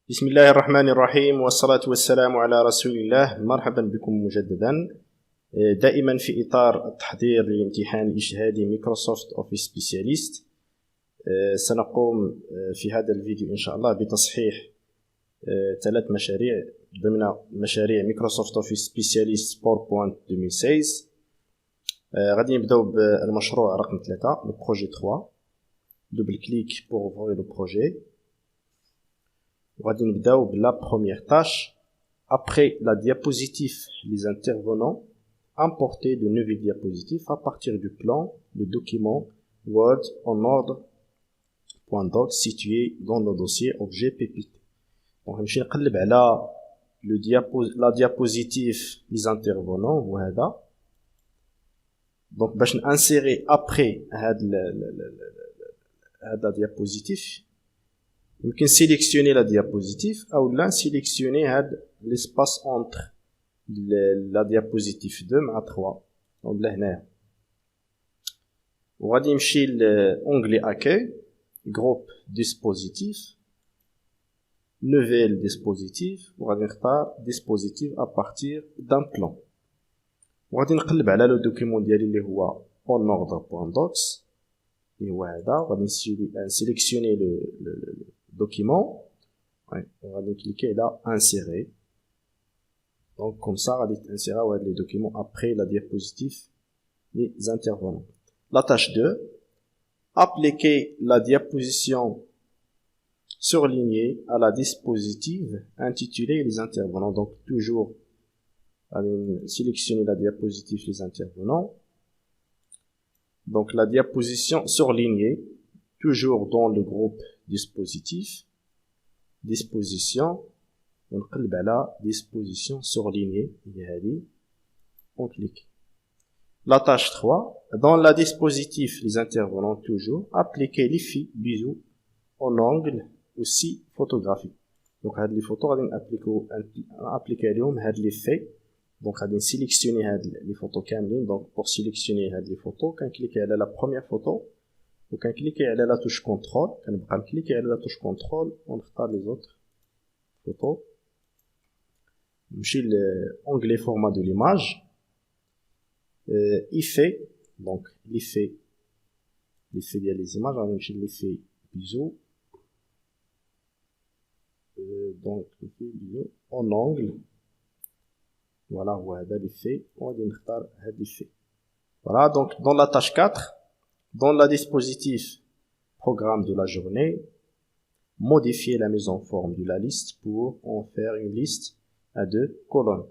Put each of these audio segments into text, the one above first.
بسم الله الرحمن الرحيم والصلاة والسلام على رسول الله. مرحبا بكم مجددا. دائما في إطار التحضير لامتحان الإجهادي مايكروسوفت أوفيس سبيسياليست، سنقوم في هذا الفيديو إن شاء الله بتصحيح 3 مشاريع ضمن مشاريع مايكروسوفت أوفيس سبيسياليست PowerPoint 2016. غادي نبداو بالمشروع رقم 3 le projet 3. Double clic pour ouvrir le projet. غادي نبداو بلا première tâche. Après la diapositive, les intervenants importer de nouvelles diapositives à partir du plan de document Word en ordre.doc situé dans le dossier objet PPT. Donc نمشي نقلب على la diapositive les intervenants وهذا. Donc باش نانسيري après هاد la diapositive يمكن sélectionner la diapositive ou là sélectionner l'espace entre la diapositive 2 مع 3 ولا هنايا. وغادي نمشي لonglet accueil, groupe dispositif, nouvelle dispositif وغادي نختار dispositif à partir d'un plan. وغادي نقلب على لو دوكيمون ديالي اللي هو en ordre.docs اللي هو هذا. غادي نسيليكسيوني لو document. On va cliquer là insérer. Donc comme ça غادي تانسيراو هاد les documents après la diapositive les intervenants. La tâche 2, appliquer la diaposition surlignée à la dispositive intitulée les intervenants. Donc toujours sélectionner la diapositive les intervenants. Donc la diaposition surlignée toujours dans le groupe dispositif, disposition, on clique على disposition surlignée, on clique. La tâche 3, dans la dispositif les intervenants toujours, appliquer l'effet bisous en angle aussi photographique. Donc هاد les photos غادي appliquer لهم هاد l'effet. Donc غادي sélectionner هاد les photos كاملين. Donc pour sélectionner هاد les photos كنكليكي على la première photo وكنكليكي على لا توش كونترول. كنبقى نكليكي على لا توش كونترول ونختار لي زوتر فوتو. نمشي لonglet format de l'image, effet. Donc l'effet ديال les images غادي نمشي l'effet biseau. Donc l'effet biseau en angle. Voilà هو هذا l'effet وغادي نختار هاد l'effet. Voilà, donc dans la tâche 4, dans la dispositif programme de la journée, modifier la mise en forme de la liste pour en faire une liste à 2 colonnes.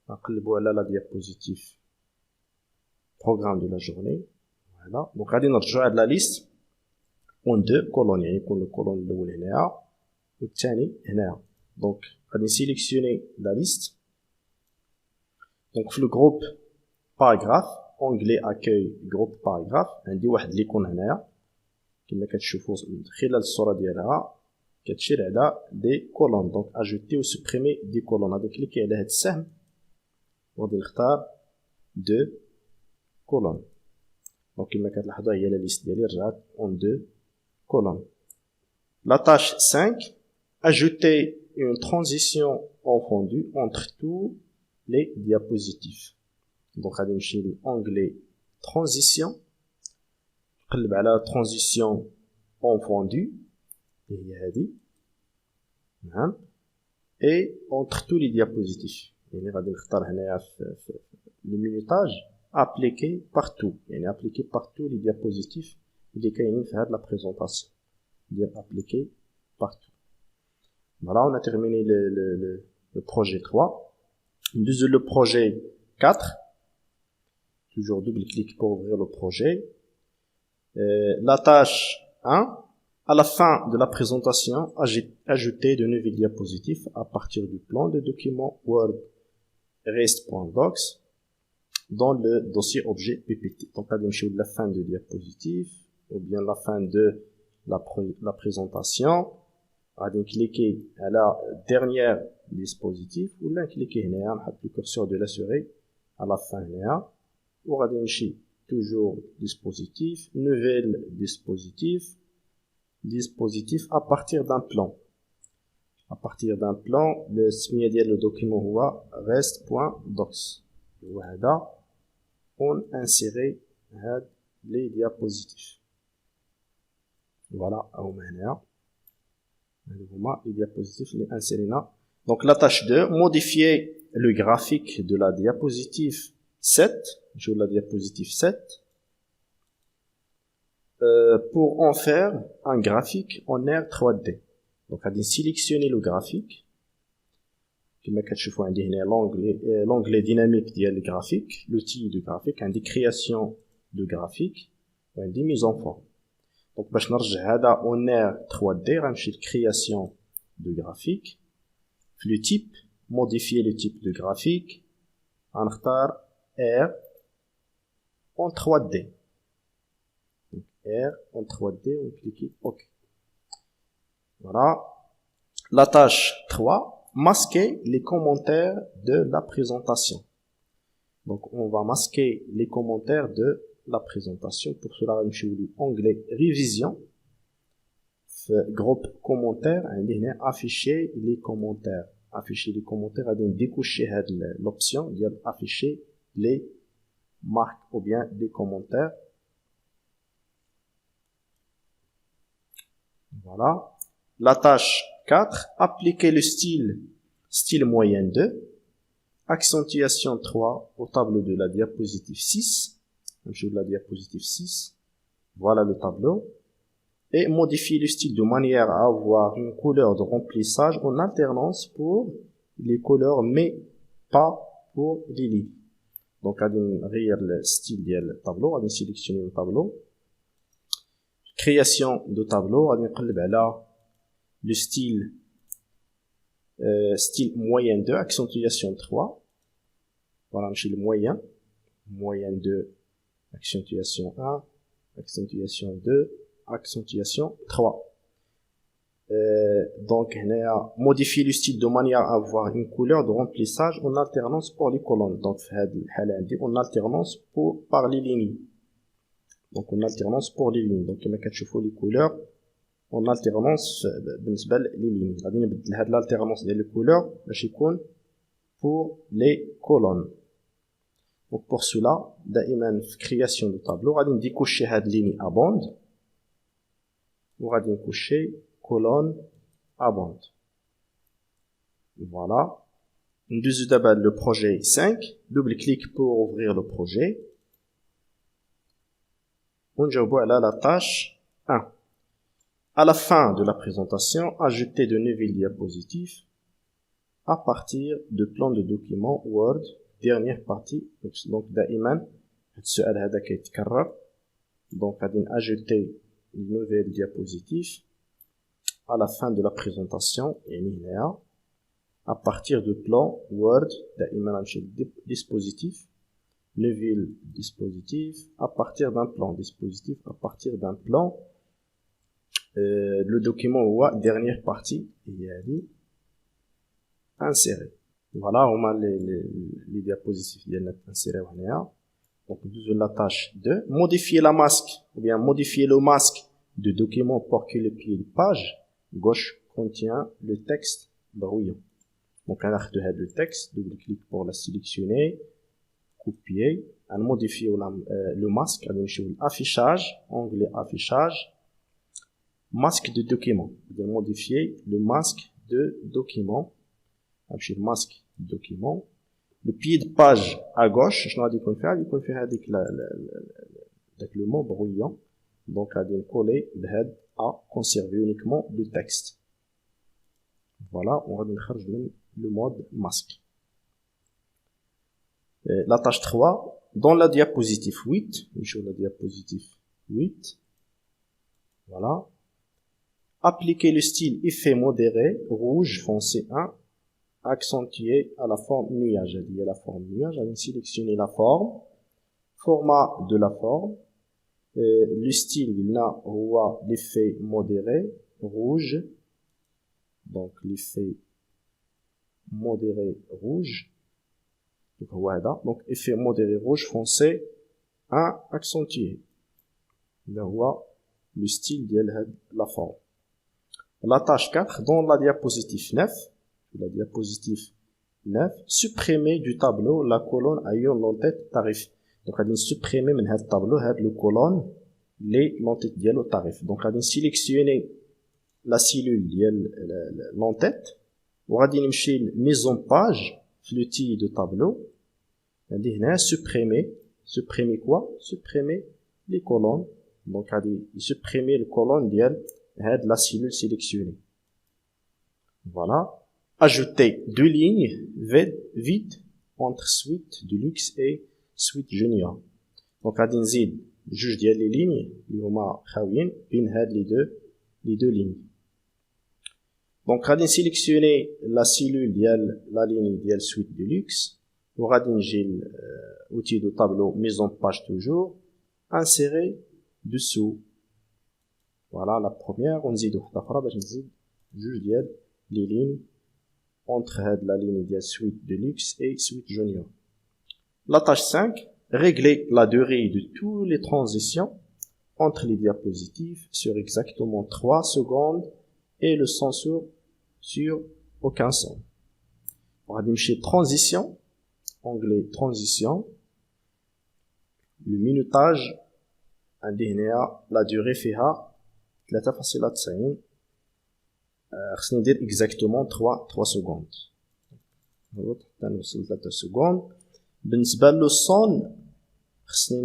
نقلبوا على la diapositive programme de la journée. Voilà, donc غادي نرجعوا على la liste en 2 colonnes. يعني يكون الكولون الاول هنايا والثاني هنايا. donc غادي نسيليكسيوني la liste. donc في le groupe paragraphe onglet accueil groupe paragraphe عندي واحد ليكون هنايا كما كتشوفوا خلال الصوره ديالها كتشير على دي كولون. دونك اجوتي و سوبريمي دي كولون. غادي كليكي على هاد السهم وغادي نختار 2 كولون. دونك كما كتلاحظوا هي لا ليست ديالي رجعت اون 2 كولون. La tâche 5, ajouter une transition en fondu entre tous les diapositives. Donc غادي نمشي لonglet transition نقلب على transition en fondu هي هذه. نعم. et entre tous les diapositifs. يعني غادي نختار هنايا في المينوتاج appliquer partout. يعني appliquer partout les diapositifs اللي كاينين في هاد لا بريزونطاسيون ديال appliquer partout. Voilà, on a terminé le projet 3. Le projet 4. Toujours double clic pour ouvrir le projet. La tâche 1, à la fin de la présentation, ajouter de nouvelles diapositives à partir du plan de document Word rest.docs dans le dossier objet PPT. Donc, à la fin de diapositive ou bien la fin de la présentation. On va cliquer à la dernière dispositif ou là cliquer هنا نحط le curseur de la souris à la fin هنا. وغادي نمشي toujours dispositif, nouvelle dispositif à partir d'un plan. à partir d'un plan le سمية ديال le document هو rest.docs وهذا on insérer هاد les diapositives. Voilà هما هنايا هادو هما les diapositives اللي انسيرينا. Donc la tâche 2, modifier le graphique de la diapositive 7, je la diapositive 7, pour en faire un graphique en R3D. Donc, on va sélectionner le graphique. Comme vous voyez, l'onglet dynamique du graphique, l'outil du graphique, une création de graphique, une mise en forme. Donc, pour revenir en R3D, on va faire création de graphique. Le type, modifier le type de graphique. On va faire R en 3D. Donc, R en 3D, on clique OK. Voilà. La tâche 3, masquer les commentaires de la présentation. Donc, on va masquer les commentaires de la présentation. Pour cela, on va utiliser l'onglet révision. Groupe commentaires, on va afficher les commentaires. Afficher les commentaires, on va décocher l'option afficher les marques ou bien les commentaires. Voilà. La tâche 4, appliquer le style moyen 2, accentuation 3 au tableau de la diapositive 6, la diapositive 6, voilà le tableau, et modifier le style de manière à avoir une couleur de remplissage en alternance pour les couleurs, mais pas pour les lignes. Donc, on va réécrire le style du tableau, on va sélectionner le tableau, création de tableau, on va regarder le style moyen 2, accentuation 3. Voilà, chez le moyen 2, accentuation 1, accentuation 2, accentuation 3. Donc, on a modifié le style de manière à avoir une couleur de remplissage en alternance pour les colonnes. Donc, en alternance par les lignes. Donc, en alternance pour les lignes. Donc, comme vous voyez les couleurs, en alternance بالنسبه لليمين غادي نبدل هاد l'alternance ديال الكولور باش يكون pour les colonnes. Donc pour cela دائما في création de tableau غادي نديكوشي هاد ligne à bande وغادي نكوشي colonne à bande. Voilà. ندوزو دابا le projet 5, double clic pour ouvrir le projet ونجاوبو على la tâche 1. À la fin de la présentation, ajouter de nouvelles diapositives à partir de plans de documents Word, dernière partie. Donc, دائما السؤال هذا كيتكرر. Donc, غادي ajouter de nouvelles diapositives à la fin de la présentation يعني هنايا à partir de plans Word, دائما غنمشي dispositif, nouvelle dispositif à partir d'un plan, dispositif à partir d'un plan. Le document ou dernière partie il y a dit insérer. Voilà on a les diapositives insérées. Donc la tâche 2, modifier la masque ou bien modifier le masque de document pour que le pied de page gauche contient le texte brouillon. Donc on a le texte, double clic pour la sélectionner, copier, on modifie le masque, on affichage, onglet affichage, masque de document. On va modifier le masque de document. Le masque de document. Le pied de page à gauche, je vais dire qu'on fait avec le mot brouillon. Donc, on va coller à conserver uniquement le texte. Voilà, on va faire le mode masque. La tâche 3, dans la diapositive 8, sur la diapositive 8, voilà. Appliquer le style effet modéré, rouge foncé 1, accentué à la forme nuage. Il y a la forme nuage, on va sélectionner la forme, format de la forme, le style, il a l'effet modéré, rouge, donc l'effet modéré rouge, donc effet modéré rouge foncé 1, accentué. Là, le style de la forme. La tâche 4, dans la diapositive 9, supprimer du tableau la colonne ayant l'entête tarif. Donc, on va supprimer من هذا الtableau le colonne les l'entête ديالو tarif. Donc, on va sélectionner la cellule ديال l'entête وغادي نمشي mise en page في l'outil de tableau. غادي هنا supprimer quoi? Supprimer les colonnes. Donc, غادي supprimer le colonne ديال هاد la cellule sélectionnée. Voilà. Ajouter deux lignes vides entre suite deluxe et suite junior. Donc, غادي نزيد جوج ديال لي lignes اللي هما خاويين بين هاد les deux lignes. Donc, غادي نسيليكسيوني la cellule ديال la ligne ديال suite deluxe وغادي نجي outil de tableau mise en page toujours insérer dessous. Voilà la première. ونزيدو واحدة أخرى باش نزيد جوج ديال les lignes entre la ligne de suite deluxe et suite junior. La tâche 5, régler la durée de toutes les transitions entre les diapositives sur exactement 3 secondes et le son sur aucun son. On va dire transition, onglet transition, le minutage, la durée فيها 3.90. خصني ندير exactement 3 secondes. حتى نوصل 3 secondes. بالنسبة للصون خصني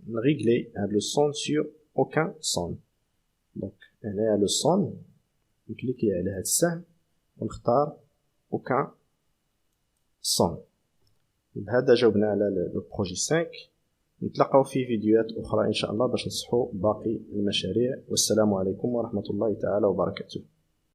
نريغلي هاد لو صون sur aucun son. دونك هنايا لو صون نكليكي على هاد السهم ونختار aucun son. بهذا جاوبنا على لو بروجي 5. نتلاقاو في فيديوهات أخرى إن شاء الله باش نصحو باقي المشاريع. والسلام عليكم ورحمة الله تعالى وبركاته.